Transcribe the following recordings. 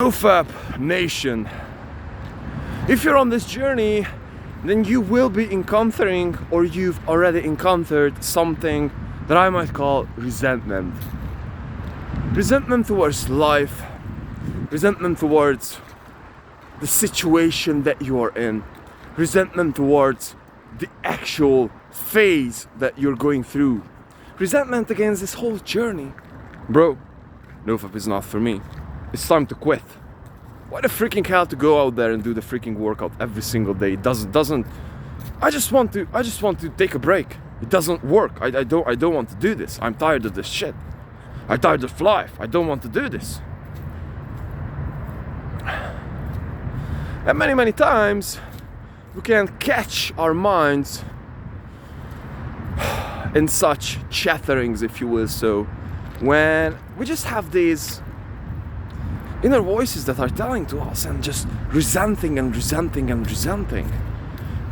Nofap Nation, if you're on this journey, then you will be encountering, or you've already encountered, something that I might call resentment. Resentment towards life, resentment towards the situation that you are in, resentment towards the actual phase that you're going through, resentment against this whole journey. Bro, Nofap is not for me. It's time to quit. Why the freaking hell to go out there and do the freaking workout every single day? It doesn't. I just want to take a break. It doesn't work. I don't want to do this. I'm tired of this shit. I'm tired of life. I don't want to do this. And many times we can catch our minds in such chatterings, if you will, so when we just have these inner voices that are telling to us and just resenting.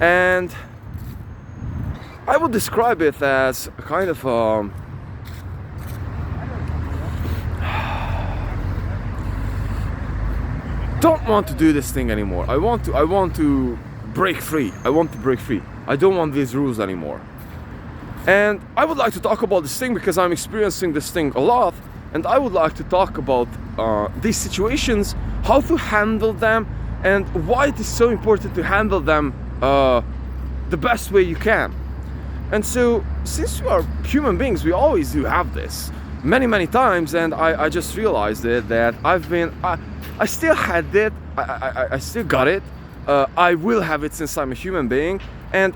And I would describe it as a kind of don't want to do this thing anymore. I want to break free. I want to break free. I don't want these rules anymore. And I would like to talk about this thing because I'm experiencing this thing a lot. And I would like to talk about these situations, how to handle them, and why it is so important to handle them the best way you can. And so, since we are human beings, we always do have this many times, and I just realized it, that I still had it, I still got it, I will have it since I'm a human being, and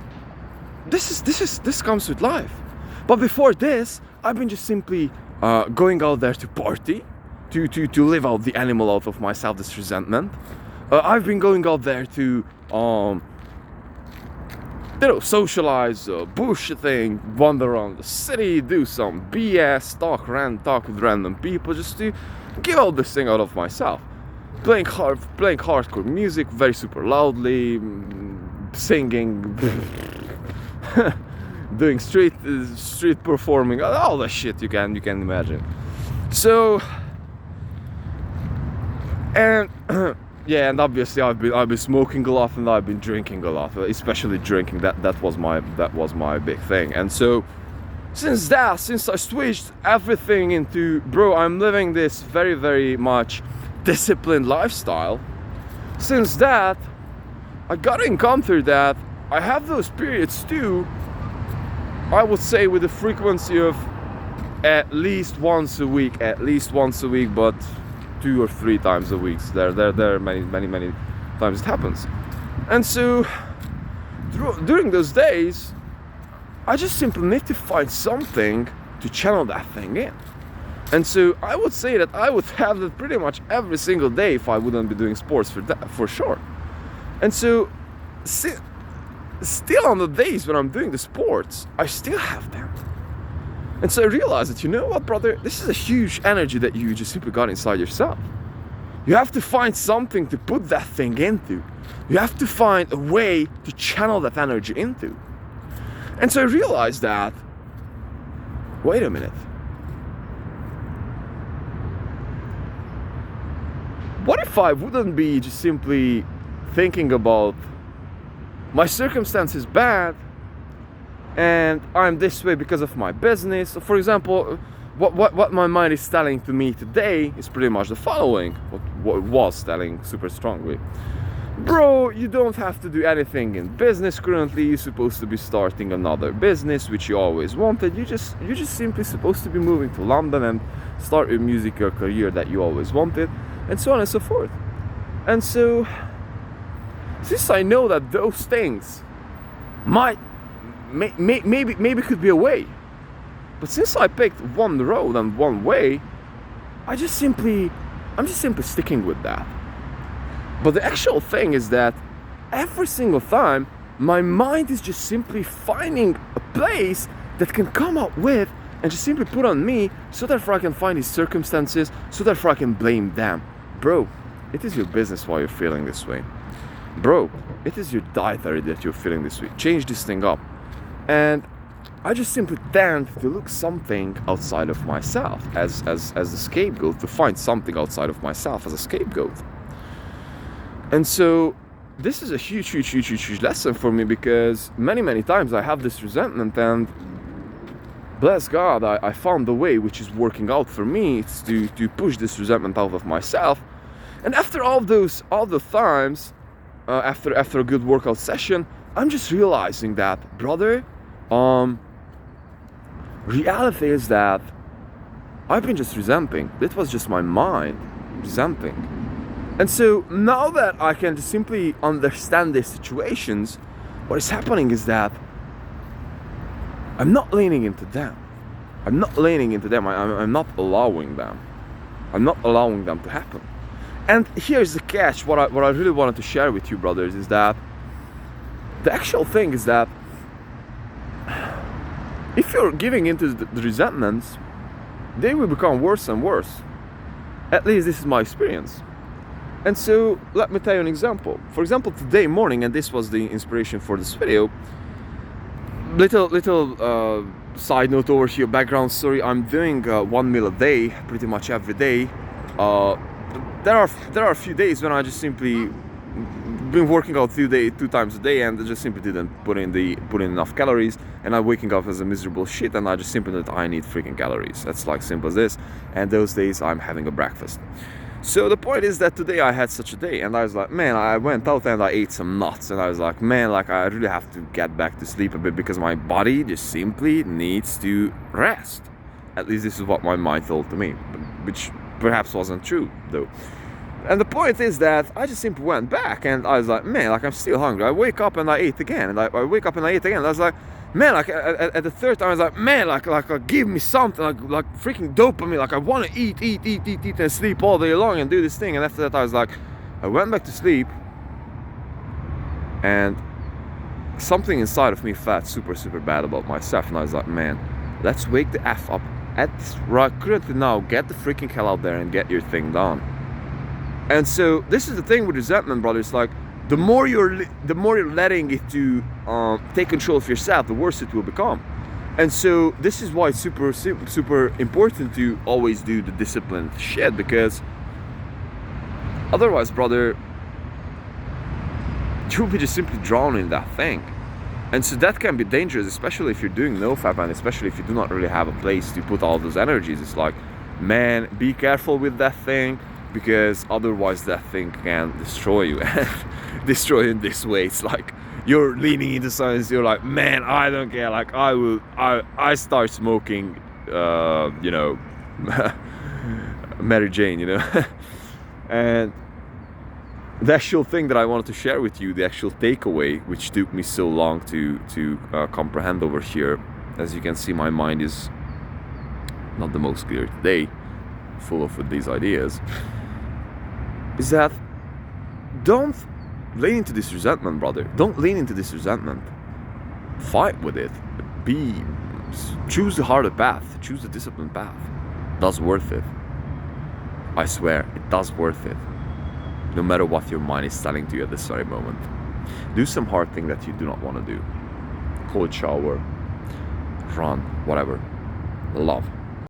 this comes with life. But before this, I've been just simply going out there to party, to live out the animal out of myself, this resentment. I've been going out there to socialize, bullshitting, wander around the city, do some BS, talk with random people, just to give out this thing out of myself. Playing hardcore music very super loudly, singing, doing street performing, all the shit you can imagine. So, and yeah, and obviously I've been smoking a lot, and I've been drinking a lot, especially drinking. That was my big thing. And so since I switched everything into, bro, I'm living this very much disciplined lifestyle. Since that, I gotta encounter that I have those periods too, I would say with a frequency of at least once a week, but 2 or 3 times a week. There are many times it happens. And so during those days, I just simply need to find something to channel that thing in. And so I would say that I would have that pretty much every single day if I wouldn't be doing sports for sure. And so still on the days when I'm doing the sports, I still have them. And so I realized that, you know what, brother, this is a huge energy that you just simply got inside yourself. You have to find something to put that thing into. You have to find a way to channel that energy into. And so I realized that, wait a minute. What if I wouldn't be just simply thinking about my circumstance is bad and I'm this way because of my business? So for example, what my mind is telling to me today is pretty much the following, what it was telling super strongly. Bro, you don't have to do anything in business currently. You're supposed to be starting another business, which you always wanted. You're just simply supposed to be moving to London and start a musical career that you always wanted, and so on and so forth. And so, since I know that those things maybe could be a way, but since I picked one road and one way, I'm just simply sticking with that. But the actual thing is that every single time my mind is just simply finding a place that can come up with and just simply put on me, so therefore I can find these circumstances, so therefore I can blame them. Bro, it is your business why you're feeling this way. Bro, it is your dietary that you're feeling this way. Change this thing up. And I just simply tend to look something outside of myself as a scapegoat, to find something outside of myself as a scapegoat. And so this is a huge lesson for me, because many times I have this resentment, and bless God, I found the way which is working out for me. It's to push this resentment out of myself. And after all the times, after a good workout session, I'm just realizing that, brother, reality is that I've been just resenting. It was just my mind resenting. And so now that I can just simply understand these situations, what is happening is that I'm not leaning into them. I'm not leaning into them. I'm not allowing them. I'm not allowing them to happen. And here's the catch. What I really wanted to share with you, brothers, is that the actual thing is that if you're giving into the resentments, they will become worse and worse. At least this is my experience. And so let me tell you an example. For example, today morning, and this was the inspiration for this video, little side note over here, background story. I'm doing 1 meal a day pretty much every day. There are a few days when I just simply been working out 2 times a day, and I just simply didn't put in enough calories, and I'm waking up as a miserable shit, and I just simply that I need freaking calories. That's like simple as this. And those days I'm having a breakfast. So the point is that today I had such a day, and I was like, man, I went out and I ate some nuts, and I was like, man, like I really have to get back to sleep a bit, because my body just simply needs to rest. At least this is what my mind told to me, which perhaps wasn't true though. And the point is that I just simply went back, and I was like, man, like I'm still hungry. I wake up and I ate again, and I wake up and I ate again. And I was like, man, like at the third time I was like, man, like give me something, like freaking dopamine. Like I want to eat and sleep all day long and do this thing. And after that I was like, I went back to sleep, and something inside of me felt super bad about myself. And I was like, man, let's wake the F up. Currently now, get the freaking hell out there and get your thing done. And so this is the thing with resentment, brothers. Like the more you're letting it to take control of yourself, the worse it will become. And so this is why it's super important to always do the disciplined shit, because otherwise, brother, you'll be just simply drawn in that thing. And so that can be dangerous, especially if you're doing Nofap, and especially if you do not really have a place to put all those energies. It's like, man, be careful with that thing, because otherwise that thing can destroy you. Destroy you in this way. It's like you're leaning into science, you're like, man, I don't care, like I start smoking Mary Jane, and the actual thing that I wanted to share with you, the actual takeaway, which took me so long to comprehend over here, as you can see, my mind is not the most clear today, full of these ideas, is that don't lean into this resentment, brother. Don't lean into this resentment. Fight with it. Choose the harder path. Choose the disciplined path. That's worth it. I swear, it does worth it. No matter what your mind is telling to you at this very moment. Do some hard thing that you do not want to do. Cold shower, run, whatever. Love.